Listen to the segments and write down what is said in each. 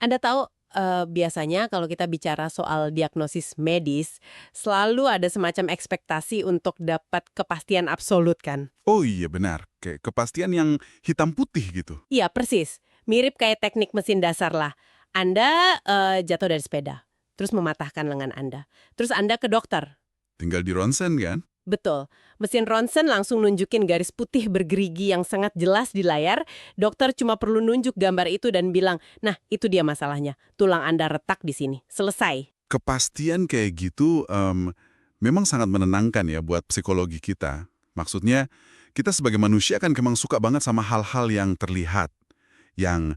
Anda tahu, biasanya kalau kita bicara soal diagnosis medis, selalu ada semacam ekspektasi untuk dapat kepastian absolut kan? Oh iya benar, kayak kepastian yang hitam putih gitu. Iya, persis. Mirip kayak teknik mesin dasar lah. Anda jatuh dari sepeda, terus mematahkan lengan Anda. Terus Anda ke dokter. Tinggal di ronsen kan? Betul. Mesin ronsen langsung nunjukin garis putih bergerigi yang sangat jelas di layar. Dokter cuma perlu nunjuk gambar itu dan bilang, nah itu dia masalahnya. Tulang Anda retak di sini. Selesai. Kepastian kayak gitu memang sangat menenangkan ya buat psikologi kita. Maksudnya, kita sebagai manusia kan memang suka banget sama hal-hal yang terlihat. Yang,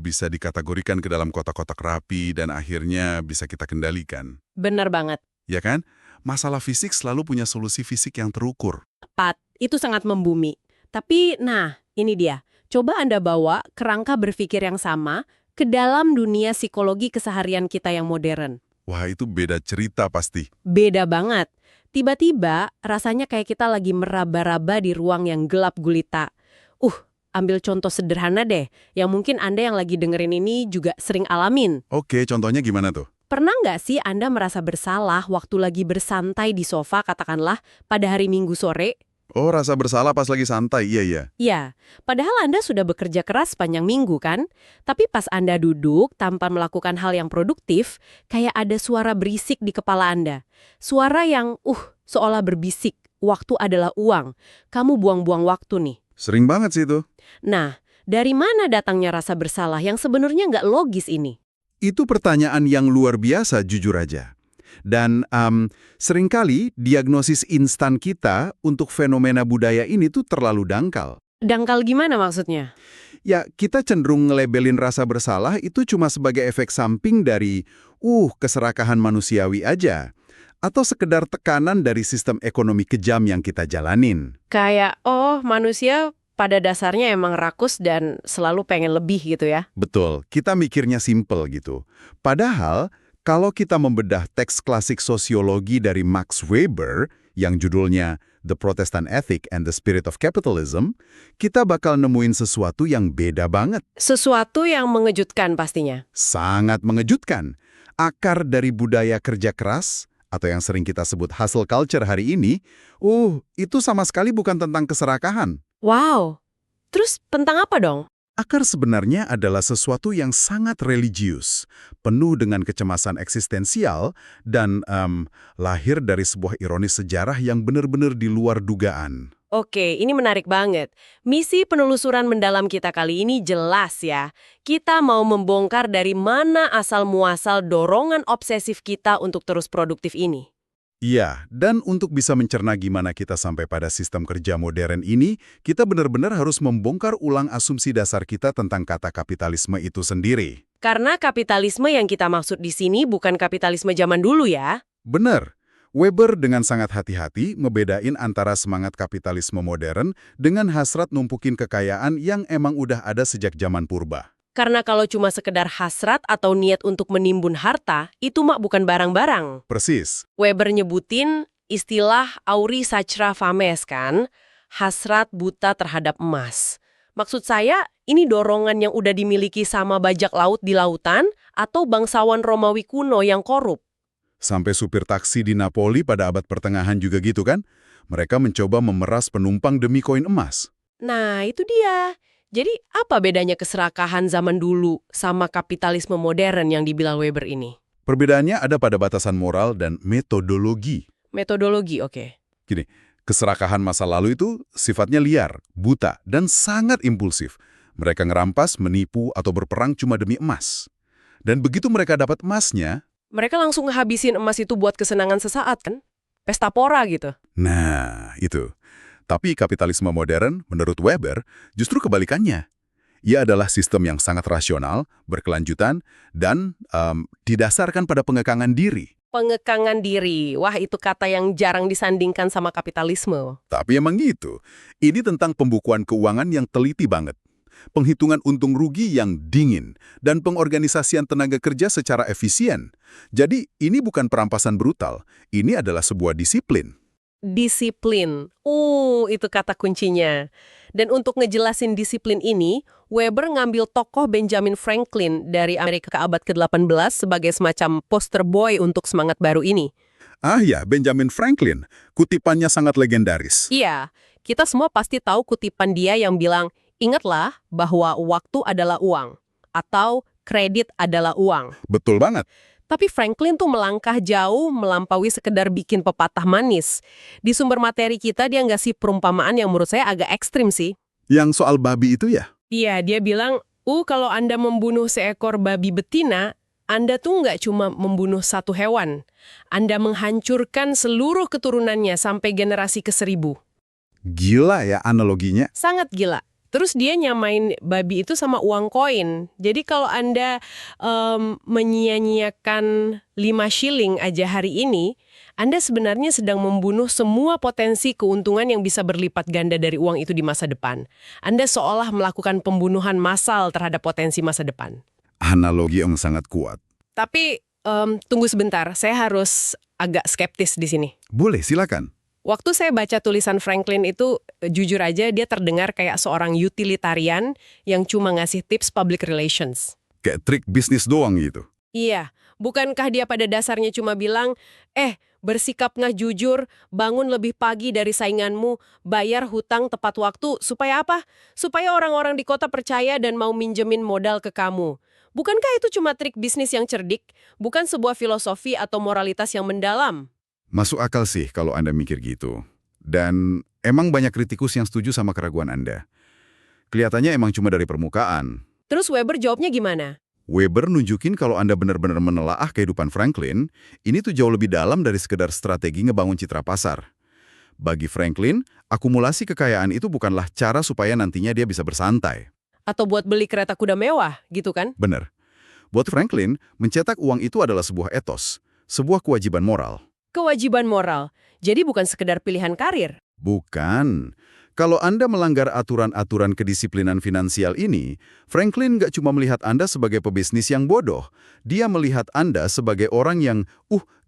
bisa dikategorikan ke dalam kotak-kotak rapi dan akhirnya bisa kita kendalikan. Benar banget. Ya kan? Masalah fisik selalu punya solusi fisik yang terukur. Tepat. Itu sangat membumi. Tapi, nah, ini dia. Coba Anda bawa kerangka berpikir yang sama ke dalam dunia psikologi keseharian kita yang modern. Wah, itu beda cerita pasti. Beda banget. Tiba-tiba rasanya kayak kita lagi meraba-raba di ruang yang gelap gulita. Ambil contoh sederhana deh, yang mungkin Anda yang lagi dengerin ini juga sering alamin. Oke, contohnya gimana tuh? Pernah nggak sih Anda merasa bersalah waktu lagi bersantai di sofa, katakanlah, pada hari Minggu sore? Oh, rasa bersalah pas lagi santai, iya. Ya, padahal Anda sudah bekerja keras sepanjang minggu kan? Tapi pas Anda duduk tanpa melakukan hal yang produktif, kayak ada suara berisik di kepala Anda. Suara yang, seolah berbisik, waktu adalah uang. Kamu buang-buang waktu nih. Sering banget sih itu. Nah, dari mana datangnya rasa bersalah yang sebenarnya nggak logis ini? Itu pertanyaan yang luar biasa, jujur aja. Dan seringkali diagnosis instan kita untuk fenomena budaya ini tuh terlalu dangkal. Dangkal gimana maksudnya? Ya, kita cenderung ngelabelin rasa bersalah itu cuma sebagai efek samping dari, keserakahan manusiawi aja. Atau sekedar tekanan dari sistem ekonomi kejam yang kita jalanin. Kayak, manusia pada dasarnya emang rakus dan selalu pengen lebih gitu ya? Betul, kita mikirnya simple gitu. Padahal, kalau kita membedah teks klasik sosiologi dari Max Weber yang judulnya The Protestant Ethic and the Spirit of Capitalism, kita bakal nemuin sesuatu yang beda banget. Sesuatu yang mengejutkan pastinya. Sangat mengejutkan. Akar dari budaya kerja keras, atau yang sering kita sebut hustle culture hari ini, itu sama sekali bukan tentang keserakahan. Wow, terus tentang apa dong? Akar sebenarnya adalah sesuatu yang sangat religius, penuh dengan kecemasan eksistensial, dan lahir dari sebuah ironis sejarah yang benar-benar di luar dugaan. Oke, ini menarik banget. Misi penelusuran mendalam kita kali ini jelas ya. Kita mau membongkar dari mana asal-muasal dorongan obsesif kita untuk terus produktif ini. Iya, dan untuk bisa mencerna gimana kita sampai pada sistem kerja modern ini, kita benar-benar harus membongkar ulang asumsi dasar kita tentang kata kapitalisme itu sendiri. Karena kapitalisme yang kita maksud di sini bukan kapitalisme zaman dulu ya. Benar. Weber dengan sangat hati-hati ngebedain antara semangat kapitalisme modern dengan hasrat numpukin kekayaan yang emang udah ada sejak zaman purba. Karena kalau cuma sekedar hasrat atau niat untuk menimbun harta, itu mah bukan barang-barang. Persis. Weber nyebutin istilah auri sacra fames kan, hasrat buta terhadap emas. Maksud saya, ini dorongan yang udah dimiliki sama bajak laut di lautan atau bangsawan Romawi kuno yang korup. Sampai supir taksi di Napoli pada abad pertengahan juga gitu kan? Mereka mencoba memeras penumpang demi koin emas. Nah, itu dia. Jadi, apa bedanya keserakahan zaman dulu sama kapitalisme modern yang dibilang Weber ini? Perbedaannya ada pada batasan moral dan metodologi. Metodologi, oke. Gini, keserakahan masa lalu itu sifatnya liar, buta, dan sangat impulsif. Mereka ngerampas, menipu, atau berperang cuma demi emas. Dan begitu mereka dapat emasnya, Mereka langsung ngehabisin emas itu buat kesenangan sesaat kan? Pesta pora gitu. nah itu. Tapi kapitalisme modern, menurut Weber, justru kebalikannya. Ia adalah sistem yang sangat rasional, berkelanjutan, dan didasarkan pada pengekangan diri. Pengekangan diri. Wah, itu kata yang jarang disandingkan sama kapitalisme. Tapi emang gitu. Ini tentang pembukuan keuangan yang teliti banget. Penghitungan untung rugi yang dingin, dan pengorganisasian tenaga kerja secara efisien. Jadi, ini bukan perampasan brutal. Ini adalah sebuah disiplin. Disiplin. Itu kata kuncinya. Dan untuk ngejelasin disiplin ini, Weber ngambil tokoh Benjamin Franklin dari Amerika ke abad ke-18 sebagai semacam poster boy untuk semangat baru ini. Ah ya, Benjamin Franklin. Kutipannya sangat legendaris. Iya, kita semua pasti tahu kutipan dia yang bilang, ingatlah bahwa waktu adalah uang, atau kredit adalah uang. Betul banget. Tapi Franklin tuh melangkah jauh melampaui sekedar bikin pepatah manis. Di sumber materi kita dia ngasih perumpamaan yang menurut saya agak ekstrim sih. Yang soal babi itu ya? Iya, dia bilang, kalau Anda membunuh seekor babi betina, Anda tuh nggak cuma membunuh satu hewan. Anda menghancurkan seluruh keturunannya sampai generasi ke-1000. Gila ya analoginya. Sangat gila. Terus dia nyamain babi itu sama uang koin. Jadi kalau Anda menyia-nyiakan 5 shilling aja hari ini, Anda sebenarnya sedang membunuh semua potensi keuntungan yang bisa berlipat ganda dari uang itu di masa depan. Anda seolah melakukan pembunuhan massal terhadap potensi masa depan. Analogi yang sangat kuat. Tapi tunggu sebentar, saya harus agak skeptis di sini. Boleh, silakan. Waktu saya baca tulisan Franklin itu, jujur aja dia terdengar kayak seorang utilitarian yang cuma ngasih tips public relations. Kayak trik bisnis doang gitu. Iya, bukankah dia pada dasarnya cuma bilang, bersikap nggak jujur, bangun lebih pagi dari sainganmu, bayar hutang tepat waktu, supaya apa? Supaya orang-orang di kota percaya dan mau minjemin modal ke kamu. Bukankah itu cuma trik bisnis yang cerdik? Bukan sebuah filosofi atau moralitas yang mendalam? Masuk akal sih kalau Anda mikir gitu. Dan emang banyak kritikus yang setuju sama keraguan Anda. Kelihatannya emang cuma dari permukaan. Terus Weber jawabnya gimana? Weber nunjukin kalau Anda benar-benar menelaah kehidupan Franklin, ini tuh jauh lebih dalam dari sekedar strategi ngebangun citra pasar. Bagi Franklin, akumulasi kekayaan itu bukanlah cara supaya nantinya dia bisa bersantai. Atau buat beli kereta kuda mewah, gitu kan? Bener. Buat Franklin, mencetak uang itu adalah sebuah etos, sebuah kewajiban moral. Kewajiban moral, jadi bukan sekedar pilihan karir. Bukan. Kalau Anda melanggar aturan-aturan kedisiplinan finansial ini, Franklin nggak cuma melihat Anda sebagai pebisnis yang bodoh. Dia melihat Anda sebagai orang yang,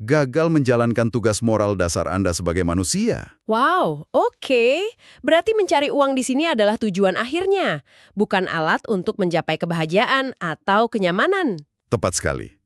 gagal menjalankan tugas moral dasar Anda sebagai manusia. Wow, oke. Berarti mencari uang di sini adalah tujuan akhirnya, bukan alat untuk mencapai kebahagiaan atau kenyamanan. Tepat sekali.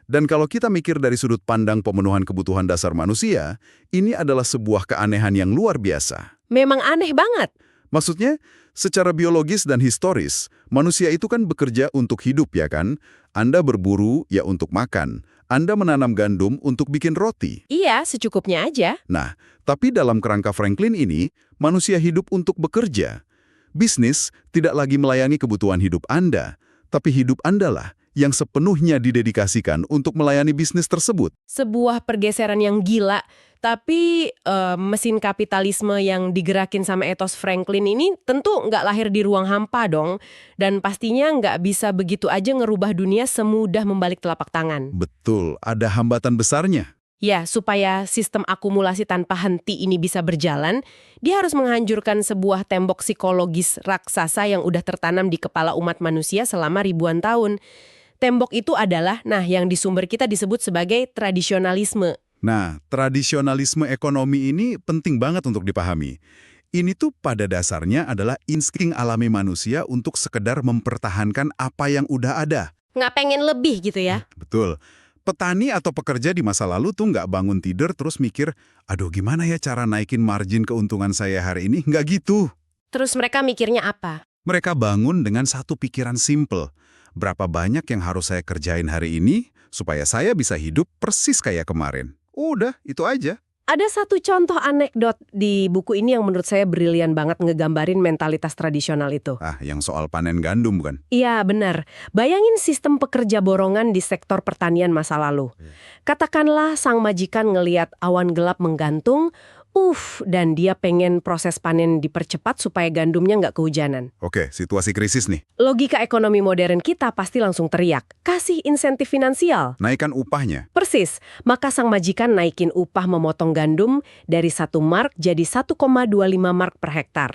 Dan kalau kita mikir dari sudut pandang pemenuhan kebutuhan dasar manusia, ini adalah sebuah keanehan yang luar biasa. Memang aneh banget. Maksudnya, secara biologis dan historis, manusia itu kan bekerja untuk hidup, ya kan? Anda berburu, ya untuk makan. Anda menanam gandum untuk bikin roti. Iya, secukupnya aja. Nah, tapi dalam kerangka Franklin ini, manusia hidup untuk bekerja. Bisnis tidak lagi melayani kebutuhan hidup Anda, tapi hidup Anda lah yang sepenuhnya didedikasikan untuk melayani bisnis tersebut. Sebuah pergeseran yang gila, tapi mesin kapitalisme yang digerakin sama etos Franklin ini tentu nggak lahir di ruang hampa dong. Dan pastinya nggak bisa begitu aja ngerubah dunia semudah membalik telapak tangan. Betul, ada hambatan besarnya. Ya, supaya sistem akumulasi tanpa henti ini bisa berjalan, dia harus menghancurkan sebuah tembok psikologis raksasa yang udah tertanam di kepala umat manusia selama ribuan tahun. Tembok itu adalah, yang di sumber kita disebut sebagai tradisionalisme. Nah, tradisionalisme ekonomi ini penting banget untuk dipahami. Ini tuh pada dasarnya adalah insting alami manusia untuk sekedar mempertahankan apa yang udah ada. Nggak pengen lebih gitu ya? Betul. Petani atau pekerja di masa lalu tuh nggak bangun tidur terus mikir, aduh gimana ya cara naikin margin keuntungan saya hari ini? Nggak gitu. Terus mereka mikirnya apa? Mereka bangun dengan satu pikiran simple. Berapa banyak yang harus saya kerjain hari ini supaya saya bisa hidup persis kayak kemarin. Udah, itu aja. Ada satu contoh anekdot di buku ini yang menurut saya brilian banget ngegambarin mentalitas tradisional itu. Yang soal panen gandum bukan? Iya, benar. Bayangin sistem pekerja borongan di sektor pertanian masa lalu. Katakanlah sang majikan ngeliat awan gelap menggantung, dan dia pengen proses panen dipercepat supaya gandumnya nggak kehujanan. Oke, situasi krisis nih. Logika ekonomi modern kita pasti langsung teriak, kasih insentif finansial. Naikkan upahnya. Persis, maka sang majikan naikin upah memotong gandum dari 1 mark jadi 1,25 mark per hektar.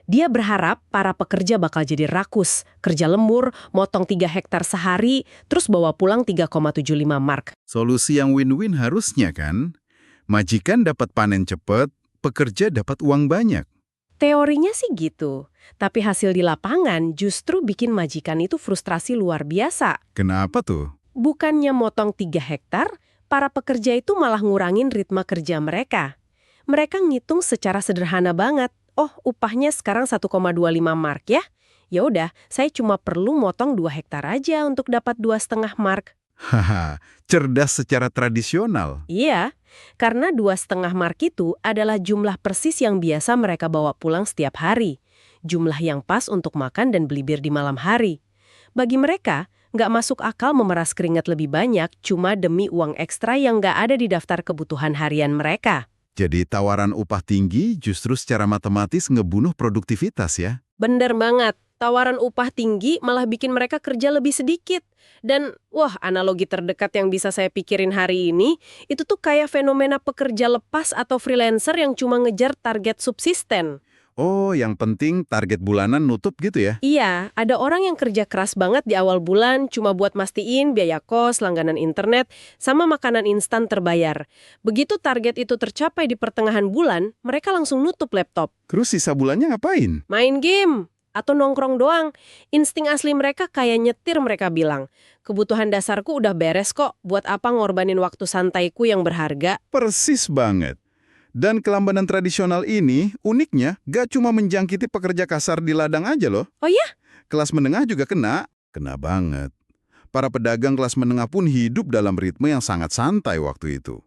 Dia berharap para pekerja bakal jadi rakus, kerja lembur, motong 3 hektar sehari, terus bawa pulang 3,75 mark. Solusi yang win-win harusnya kan? Majikan dapat panen cepat, pekerja dapat uang banyak. Teorinya sih gitu, tapi hasil di lapangan justru bikin majikan itu frustrasi luar biasa. Kenapa tuh? Bukannya motong 3 hektar, para pekerja itu malah ngurangin ritme kerja mereka. Mereka ngitung secara sederhana banget. Oh, upahnya sekarang 1,25 mark ya? Ya udah, saya cuma perlu motong 2 hektar aja untuk dapat 2,5 mark. Haha, cerdas secara tradisional. Iya, karena 2,5 mark itu adalah jumlah persis yang biasa mereka bawa pulang setiap hari. Jumlah yang pas untuk makan dan beli bir di malam hari. Bagi mereka, nggak masuk akal memeras keringat lebih banyak cuma demi uang ekstra yang nggak ada di daftar kebutuhan harian mereka. Jadi tawaran upah tinggi justru secara matematis ngebunuh produktivitas ya? Bener banget, tawaran upah tinggi malah bikin mereka kerja lebih sedikit. Dan, wah, analogi terdekat yang bisa saya pikirin hari ini, itu tuh kayak fenomena pekerja lepas atau freelancer yang cuma ngejar target subsisten. Oh, yang penting target bulanan nutup gitu ya? Iya, ada orang yang kerja keras banget di awal bulan cuma buat mastiin biaya kos, langganan internet, sama makanan instan terbayar. Begitu target itu tercapai di pertengahan bulan, mereka langsung nutup laptop. Terus sisa bulannya ngapain? Main game atau nongkrong doang. Insting asli mereka kayak nyetir mereka bilang. Kebutuhan dasarku udah beres kok, buat apa ngorbanin waktu santaiku yang berharga? Persis banget. Dan kelambanan tradisional ini, uniknya, gak cuma menjangkiti pekerja kasar di ladang aja loh. Oh ya? Kelas menengah juga kena. Kena banget. Para pedagang kelas menengah pun hidup dalam ritme yang sangat santai waktu itu.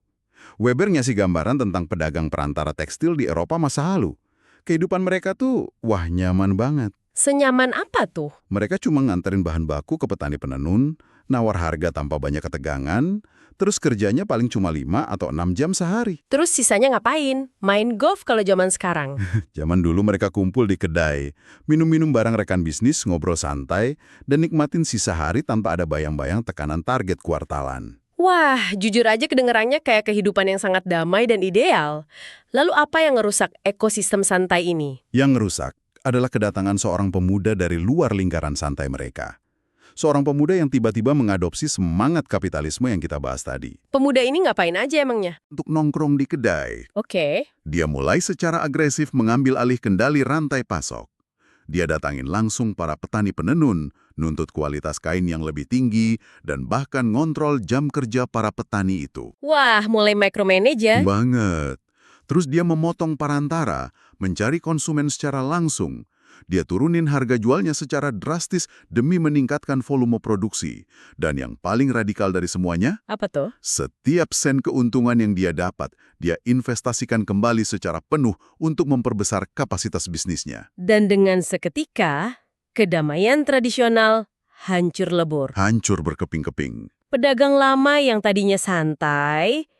Weber ngasih gambaran tentang pedagang perantara tekstil di Eropa masa lalu. Kehidupan mereka tuh, wah nyaman banget. Senyaman apa tuh? Mereka cuma nganterin bahan baku ke petani penenun, nawar harga tanpa banyak ketegangan, terus kerjanya paling cuma 5 atau 6 jam sehari. Terus sisanya ngapain? Main golf kalau zaman sekarang. Zaman dulu mereka kumpul di kedai, minum-minum barang rekan bisnis, ngobrol santai, dan nikmatin sisa hari tanpa ada bayang-bayang tekanan target kuartalan. Wah, jujur aja kedengerannya kayak kehidupan yang sangat damai dan ideal. Lalu apa yang ngerusak ekosistem santai ini? Yang ngerusak adalah kedatangan seorang pemuda dari luar lingkaran santai mereka. Seorang pemuda yang tiba-tiba mengadopsi semangat kapitalisme yang kita bahas tadi. Pemuda ini ngapain aja emangnya? Untuk nongkrong di kedai, Oke. dia mulai secara agresif mengambil alih kendali rantai pasok. Dia datangin langsung para petani penenun, nuntut kualitas kain yang lebih tinggi, dan bahkan ngontrol jam kerja para petani itu. Wah, mulai micromanage ya? Banget. Terus dia memotong perantara, mencari konsumen secara langsung. Dia turunin harga jualnya secara drastis demi meningkatkan volume produksi. Dan yang paling radikal dari semuanya, Apa tuh? setiap sen keuntungan yang dia dapat, dia investasikan kembali secara penuh untuk memperbesar kapasitas bisnisnya. Dan dengan seketika, kedamaian tradisional hancur lebur. Hancur berkeping-keping. Pedagang lama yang tadinya santai,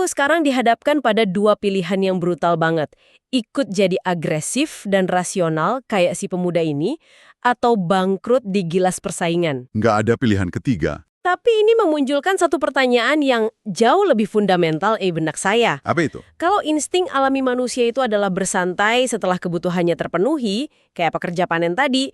sekarang dihadapkan pada dua pilihan yang brutal banget. Ikut jadi agresif dan rasional kayak si pemuda ini, atau bangkrut di gilas persaingan. Nggak ada pilihan ketiga. Tapi ini memunculkan satu pertanyaan yang jauh lebih fundamental benak saya. Apa itu? Kalau insting alami manusia itu adalah bersantai setelah kebutuhannya terpenuhi, kayak pekerja panen tadi,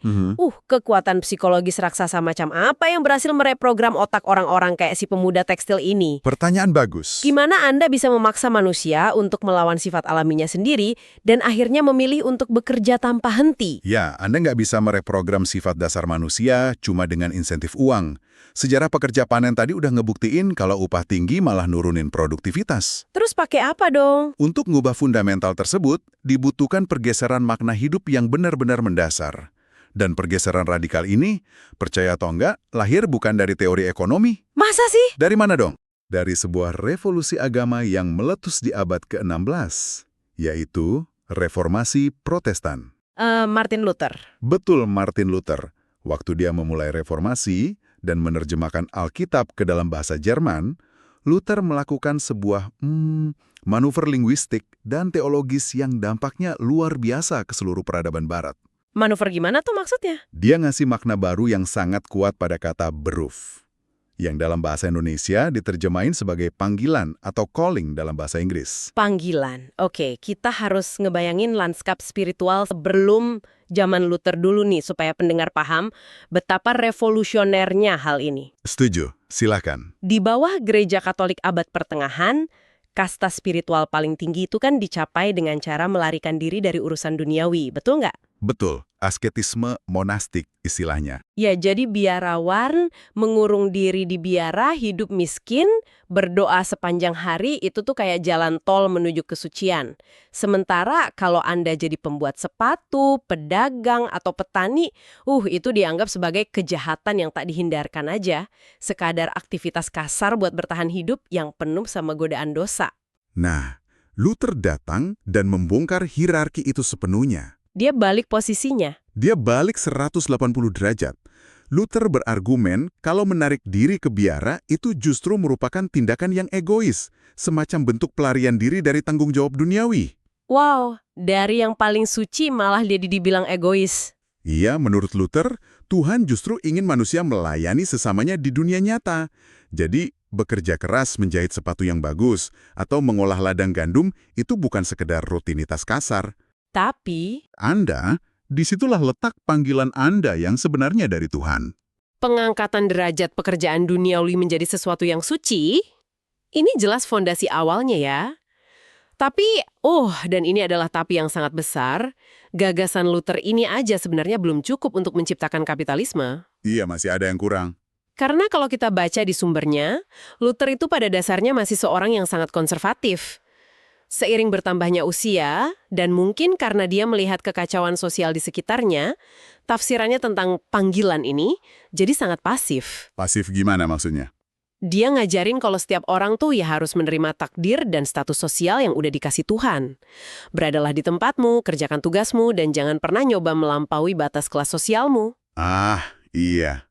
kekuatan psikologis raksasa macam apa yang berhasil mereprogram otak orang-orang kayak si pemuda tekstil ini? Pertanyaan bagus. Gimana Anda bisa memaksa manusia untuk melawan sifat alaminya sendiri dan akhirnya memilih untuk bekerja tanpa henti? Ya, Anda nggak bisa mereprogram sifat dasar manusia cuma dengan insentif uang. Sejarah pekerja panen tadi udah ngebuktiin kalau upah tinggi malah nurunin produktivitas. Terus pakai apa dong? Untuk ngubah fundamental tersebut, dibutuhkan pergeseran makna hidup yang benar-benar mendasar. Dan pergeseran radikal ini, percaya atau enggak, lahir bukan dari teori ekonomi. Masa sih? Dari mana dong? Dari sebuah revolusi agama yang meletus di abad ke-16, yaitu Reformasi Protestan. Martin Luther. Betul, Martin Luther. Waktu dia memulai reformasi dan menerjemahkan Alkitab ke dalam bahasa Jerman, Luther melakukan sebuah manuver linguistik dan teologis yang dampaknya luar biasa ke seluruh peradaban Barat. Manuver gimana tuh maksudnya? Dia ngasih makna baru yang sangat kuat pada kata beruf, yang dalam bahasa Indonesia diterjemahin sebagai panggilan atau calling dalam bahasa Inggris. Panggilan. Oke, kita harus ngebayangin lanskap spiritual sebelum zaman Luther dulu nih, supaya pendengar paham betapa revolusionernya hal ini. Setuju, silakan. Di bawah gereja Katolik abad pertengahan, Kasta spiritual paling tinggi itu kan dicapai dengan cara melarikan diri dari urusan duniawi, betul nggak? Betul, asketisme monastik istilahnya. Ya, jadi biarawan, mengurung diri di biara, hidup miskin, berdoa sepanjang hari, itu tuh kayak jalan tol menuju kesucian. Sementara kalau Anda jadi pembuat sepatu, pedagang, atau petani, itu dianggap sebagai kejahatan yang tak dihindarkan aja. Sekadar aktivitas kasar buat bertahan hidup yang penuh sama godaan dosa. Nah, Luther datang dan membongkar hierarki itu sepenuhnya. Dia balik posisinya. Dia balik 180 derajat. Luther berargumen kalau menarik diri ke biara itu justru merupakan tindakan yang egois, semacam bentuk pelarian diri dari tanggung jawab duniawi. Wow, dari yang paling suci malah dia dibilang egois. Iya, menurut Luther, Tuhan justru ingin manusia melayani sesamanya di dunia nyata. Jadi, bekerja keras menjahit sepatu yang bagus atau mengolah ladang gandum itu bukan sekedar rutinitas kasar. Tapi Anda, disitulah letak panggilan Anda yang sebenarnya dari Tuhan. pengangkatan derajat pekerjaan duniawi menjadi sesuatu yang suci, ini jelas fondasi awalnya ya. Tapi, dan ini adalah tapi yang sangat besar, gagasan Luther ini aja sebenarnya belum cukup untuk menciptakan kapitalisme. Iya, masih ada yang kurang. Karena kalau kita baca di sumbernya, Luther itu pada dasarnya masih seorang yang sangat konservatif. Seiring bertambahnya usia, dan mungkin karena dia melihat kekacauan sosial di sekitarnya, tafsirannya tentang panggilan ini jadi sangat pasif. Pasif gimana maksudnya? Dia ngajarin kalau setiap orang tuh ya harus menerima takdir dan status sosial yang udah dikasih Tuhan. Beradalah di tempatmu, kerjakan tugasmu, dan jangan pernah nyoba melampaui batas kelas sosialmu. Ah, iya.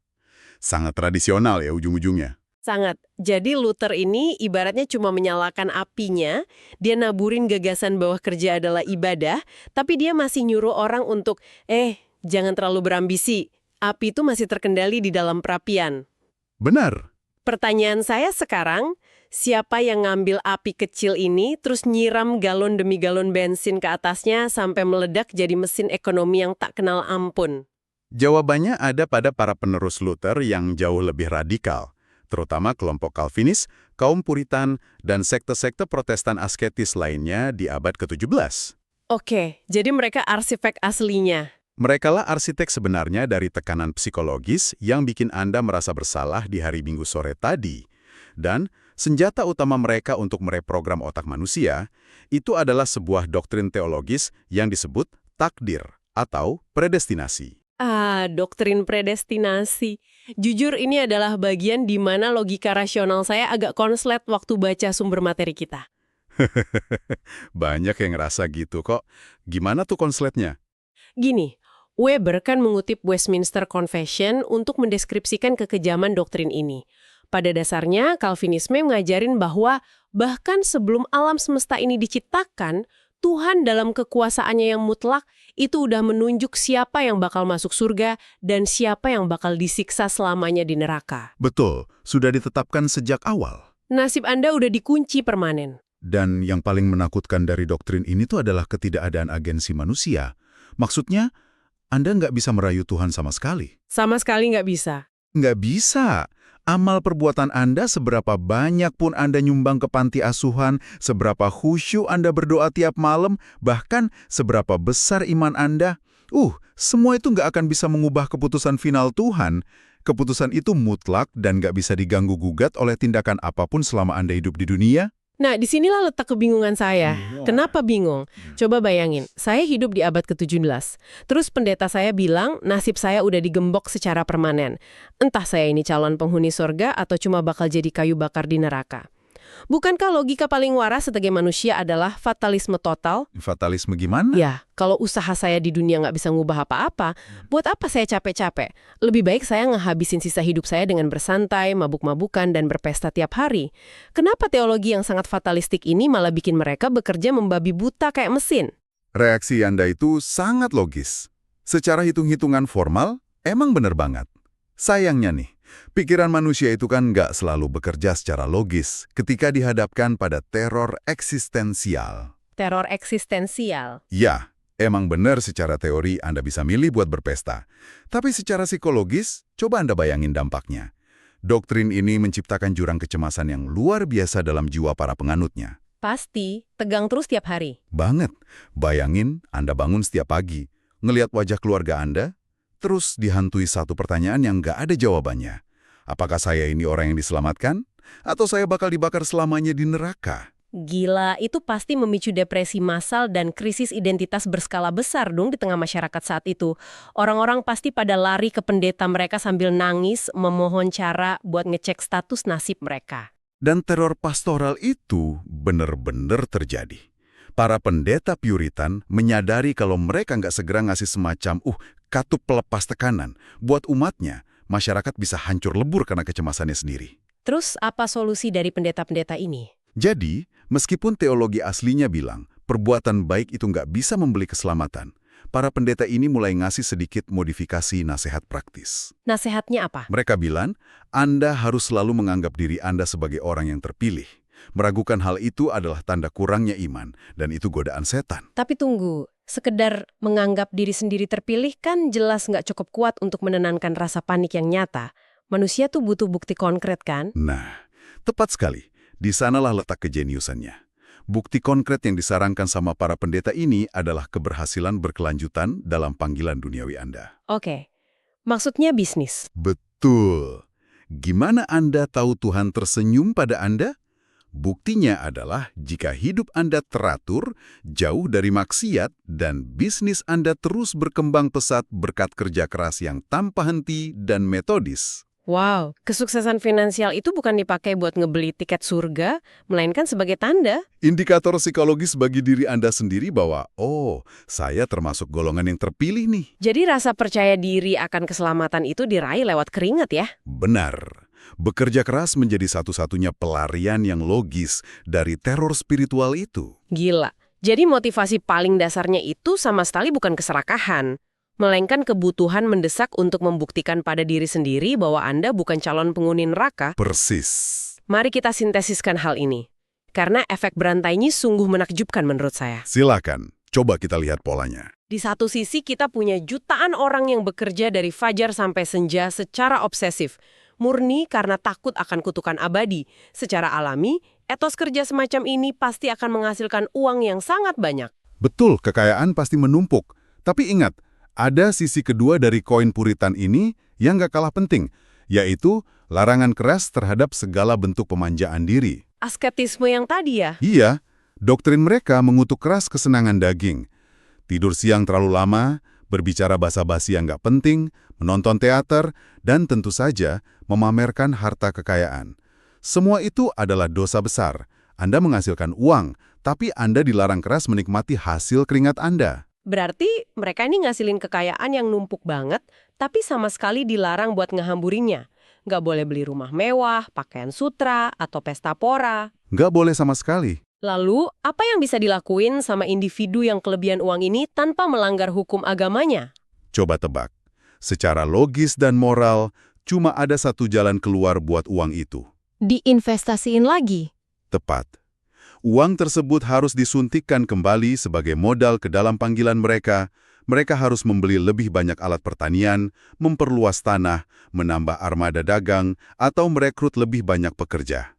Sangat tradisional ya ujung-ujungnya. Sangat. Jadi Luther ini ibaratnya cuma menyalakan apinya, dia naburin gagasan bahwa kerja adalah ibadah, tapi dia masih nyuruh orang untuk, jangan terlalu berambisi. Api itu masih terkendali di dalam perapian. Benar. Pertanyaan saya sekarang, siapa yang ngambil api kecil ini terus nyiram galon demi galon bensin ke atasnya sampai meledak jadi mesin ekonomi yang tak kenal ampun? Jawabannya ada pada para penerus Luther yang jauh lebih radikal, terutama kelompok Calvinis, kaum Puritan, dan sekte-sekte Protestan asketis lainnya di abad ke-17. Oke, jadi mereka arsitek aslinya. Merekalah arsitek sebenarnya dari tekanan psikologis yang bikin Anda merasa bersalah di hari Minggu sore tadi. Dan senjata utama mereka untuk mereprogram otak manusia, itu adalah sebuah doktrin teologis yang disebut takdir atau predestinasi. Doktrin predestinasi. Jujur ini adalah bagian di mana logika rasional saya agak konslet waktu baca sumber materi kita. Banyak yang ngerasa gitu kok. Gimana tuh konsletnya? Gini, Weber kan mengutip Westminster Confession untuk mendeskripsikan kekejaman doktrin ini. Pada dasarnya, Calvinisme ngajarin bahwa bahkan sebelum alam semesta ini diciptakan, Tuhan dalam kekuasaannya yang mutlak itu udah menunjuk siapa yang bakal masuk surga dan siapa yang bakal disiksa selamanya di neraka. Betul, sudah ditetapkan sejak awal. Nasib Anda udah dikunci permanen. Dan yang paling menakutkan dari doktrin ini tuh adalah ketidakadaan agensi manusia. Maksudnya, Anda nggak bisa merayu Tuhan sama sekali. Sama sekali nggak bisa. Nggak bisa. Amal perbuatan Anda, seberapa banyak pun Anda nyumbang ke panti asuhan, seberapa khusyuk Anda berdoa tiap malam, bahkan seberapa besar iman Anda, semua itu nggak akan bisa mengubah keputusan final Tuhan. Keputusan itu mutlak dan nggak bisa diganggu-gugat oleh tindakan apapun selama Anda hidup di dunia. Nah, disinilah letak kebingungan saya. Kenapa bingung? Coba bayangin, saya hidup di abad ke-17. Terus pendeta saya bilang, nasib saya udah digembok secara permanen. Entah saya ini calon penghuni surga atau cuma bakal jadi kayu bakar di neraka. Bukankah logika paling waras sebagai manusia adalah fatalisme total? Fatalisme gimana? Ya, kalau usaha saya di dunia nggak bisa ngubah apa-apa, buat apa saya capek-capek? Lebih baik saya ngehabisin sisa hidup saya dengan bersantai, mabuk-mabukan, dan berpesta tiap hari. Kenapa teologi yang sangat fatalistik ini malah bikin mereka bekerja membabi buta kayak mesin? Reaksi Anda itu sangat logis. Secara hitung-hitungan formal, emang bener banget. Sayangnya nih, pikiran manusia itu kan nggak selalu bekerja secara logis ketika dihadapkan pada teror eksistensial. Teror eksistensial. Ya, emang benar secara teori Anda bisa milih buat berpesta. Tapi secara psikologis, coba Anda bayangin dampaknya. Doktrin ini menciptakan jurang kecemasan yang luar biasa dalam jiwa para penganutnya. Pasti, tegang terus tiap hari. Banget. Bayangin Anda bangun setiap pagi, ngelihat wajah keluarga Anda, terus dihantui satu pertanyaan yang nggak ada jawabannya. Apakah saya ini orang yang diselamatkan? Atau saya bakal dibakar selamanya di neraka? Gila, itu pasti memicu depresi massal dan krisis identitas berskala besar dong di tengah masyarakat saat itu. Orang-orang pasti pada lari ke pendeta mereka sambil nangis, memohon cara buat ngecek status nasib mereka. Dan teror pastoral itu benar-benar terjadi. Para pendeta Puritan menyadari kalau mereka nggak segera ngasih semacam katup pelepas tekanan buat umatnya, masyarakat bisa hancur lebur karena kecemasannya sendiri. Terus apa solusi dari pendeta-pendeta ini? Jadi, meskipun teologi aslinya bilang perbuatan baik itu nggak bisa membeli keselamatan, para pendeta ini mulai ngasih sedikit modifikasi nasihat praktis. Nasihatnya apa? Mereka bilang, Anda harus selalu menganggap diri Anda sebagai orang yang terpilih. Meragukan hal itu adalah tanda kurangnya iman, dan itu godaan setan. Tapi tunggu, sekedar menganggap diri sendiri terpilih kan jelas nggak cukup kuat untuk menenangkan rasa panik yang nyata. Manusia tuh butuh bukti konkret kan? Nah, tepat sekali. Di sanalah letak kejeniusannya. Bukti konkret yang disarankan sama para pendeta ini adalah keberhasilan berkelanjutan dalam panggilan duniawi Anda. Oke, maksudnya bisnis. Betul. Gimana Anda tahu Tuhan tersenyum pada Anda? Buktinya adalah jika hidup Anda teratur, jauh dari maksiat, dan bisnis Anda terus berkembang pesat berkat kerja keras yang tanpa henti dan metodis. Wow, kesuksesan finansial itu bukan dipakai buat ngebeli tiket surga, melainkan sebagai tanda. Indikator psikologis bagi diri Anda sendiri bahwa, saya termasuk golongan yang terpilih nih. Jadi rasa percaya diri akan keselamatan itu diraih lewat keringat ya? Benar. Bekerja keras menjadi satu-satunya pelarian yang logis dari teror spiritual itu. Gila. Jadi motivasi paling dasarnya itu sama sekali bukan keserakahan, melainkan kebutuhan mendesak untuk membuktikan pada diri sendiri bahwa Anda bukan calon penghuni neraka. Persis. Mari kita sintesiskan hal ini. Karena efek berantainya sungguh menakjubkan menurut saya. Silakan, coba kita lihat polanya. Di satu sisi kita punya jutaan orang yang bekerja dari fajar sampai senja secara obsesif. Murni karena takut akan kutukan abadi. Secara alami, etos kerja semacam ini pasti akan menghasilkan uang yang sangat banyak. Betul, kekayaan pasti menumpuk. Tapi ingat, ada sisi kedua dari koin Puritan ini yang nggak kalah penting, yaitu larangan keras terhadap segala bentuk pemanjaan diri. Asketisme yang tadi ya? Iya, doktrin mereka mengutuk keras kesenangan daging. Tidur siang terlalu lama, berbicara basa-basi yang nggak penting, menonton teater, dan tentu saja memamerkan harta kekayaan. Semua itu adalah dosa besar. Anda menghasilkan uang, tapi Anda dilarang keras menikmati hasil keringat Anda. Berarti mereka ini ngasilin kekayaan yang numpuk banget, tapi sama sekali dilarang buat ngehamburinya. Nggak boleh beli rumah mewah, pakaian sutra, atau pesta pora. Nggak boleh sama sekali. Lalu, apa yang bisa dilakuin sama individu yang kelebihan uang ini tanpa melanggar hukum agamanya? Coba tebak. Secara logis dan moral, cuma ada satu jalan keluar buat uang itu. Diinvestasiin lagi. Tepat. Uang tersebut harus disuntikkan kembali sebagai modal ke dalam panggilan mereka. Mereka harus membeli lebih banyak alat pertanian, memperluas tanah, menambah armada dagang, atau merekrut lebih banyak pekerja.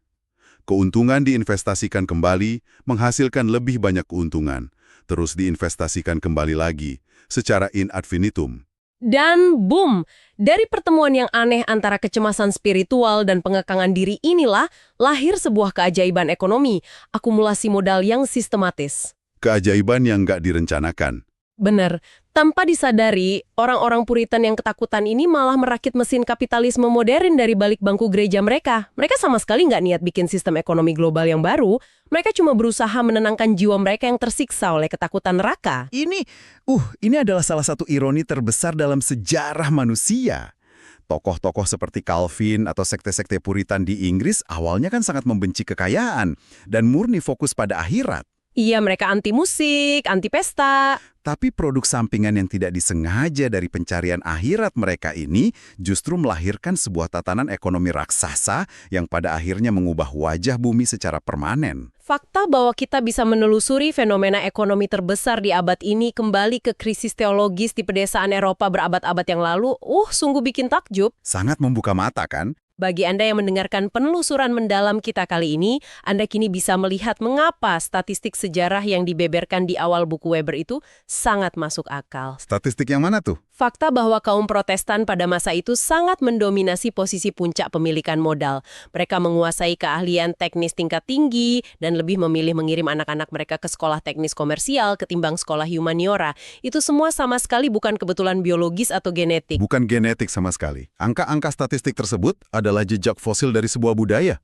Keuntungan diinvestasikan kembali, menghasilkan lebih banyak keuntungan, terus diinvestasikan kembali lagi, secara in ad infinitum. Dan boom, dari pertemuan yang aneh antara kecemasan spiritual dan pengekangan diri inilah lahir sebuah keajaiban ekonomi, akumulasi modal yang sistematis. Keajaiban yang nggak direncanakan. Bener, tanpa disadari, orang-orang Puritan yang ketakutan ini malah merakit mesin kapitalisme modern dari balik bangku gereja mereka. Mereka sama sekali nggak niat bikin sistem ekonomi global yang baru, mereka cuma berusaha menenangkan jiwa mereka yang tersiksa oleh ketakutan neraka. Ini adalah salah satu ironi terbesar dalam sejarah manusia. Tokoh-tokoh seperti Calvin atau sekte-sekte Puritan di Inggris awalnya kan sangat membenci kekayaan dan murni fokus pada akhirat. Iya, mereka anti musik, anti pesta. Tapi produk sampingan yang tidak disengaja dari pencarian akhirat mereka ini justru melahirkan sebuah tatanan ekonomi raksasa yang pada akhirnya mengubah wajah bumi secara permanen. Fakta bahwa kita bisa menelusuri fenomena ekonomi terbesar di abad ini kembali ke krisis teologis di pedesaan Eropa berabad-abad yang lalu, sungguh bikin takjub. Sangat membuka mata kan? Bagi Anda yang mendengarkan penelusuran mendalam kita kali ini, Anda kini bisa melihat mengapa statistik sejarah yang dibeberkan di awal buku Weber itu sangat masuk akal. Statistik yang mana tuh? Fakta bahwa kaum Protestan pada masa itu sangat mendominasi posisi puncak pemilikan modal. Mereka menguasai keahlian teknis tingkat tinggi dan lebih memilih mengirim anak-anak mereka ke sekolah teknis komersial ketimbang sekolah humaniora. Itu semua sama sekali bukan kebetulan biologis atau genetik. Bukan genetik sama sekali. Angka-angka statistik tersebut adalah jejak fosil dari sebuah budaya.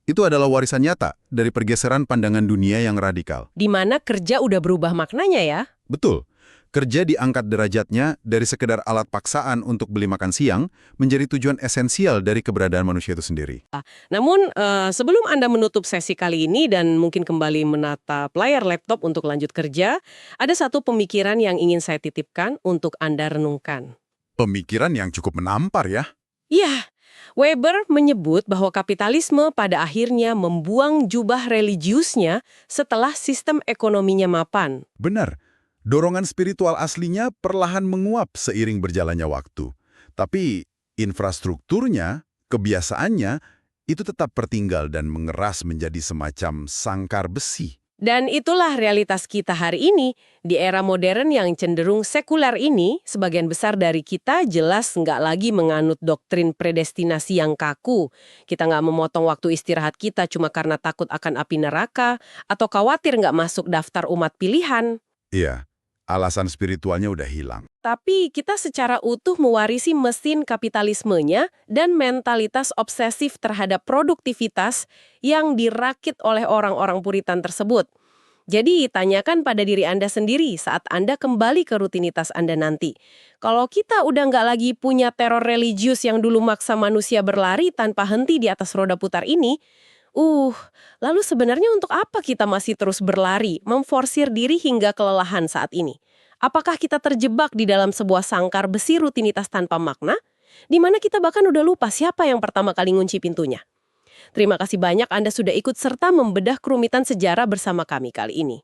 Itu adalah warisan nyata dari pergeseran pandangan dunia yang radikal. Di mana kerja udah berubah maknanya ya. Betul. Kerja diangkat derajatnya dari sekedar alat paksaan untuk beli makan siang menjadi tujuan esensial dari keberadaan manusia itu sendiri. Namun, sebelum Anda menutup sesi kali ini dan mungkin kembali menatap layar laptop untuk lanjut kerja, ada satu pemikiran yang ingin saya titipkan untuk Anda renungkan. Pemikiran yang cukup menampar ya. Iya, Weber menyebut bahwa kapitalisme pada akhirnya membuang jubah religiusnya setelah sistem ekonominya mapan. Benar. Dorongan spiritual aslinya perlahan menguap seiring berjalannya waktu. Tapi infrastrukturnya, kebiasaannya, itu tetap tertinggal dan mengeras menjadi semacam sangkar besi. Dan itulah realitas kita hari ini. Di era modern yang cenderung sekuler ini, sebagian besar dari kita jelas nggak lagi menganut doktrin predestinasi yang kaku. Kita nggak memotong waktu istirahat kita cuma karena takut akan api neraka, atau khawatir nggak masuk daftar umat pilihan. Iya, alasan spiritualnya udah hilang. Tapi kita secara utuh mewarisi mesin kapitalismenya dan mentalitas obsesif terhadap produktivitas yang dirakit oleh orang-orang Puritan tersebut. Jadi, tanyakan pada diri Anda sendiri saat Anda kembali ke rutinitas Anda nanti. Kalau kita udah nggak lagi punya teror religius yang dulu maksa manusia berlari tanpa henti di atas roda putar ini, lalu sebenarnya untuk apa kita masih terus berlari, memforsir diri hingga kelelahan saat ini? Apakah kita terjebak di dalam sebuah sangkar besi rutinitas tanpa makna, di mana kita bahkan udah lupa siapa yang pertama kali ngunci pintunya? Terima kasih banyak Anda sudah ikut serta membedah kerumitan sejarah bersama kami kali ini.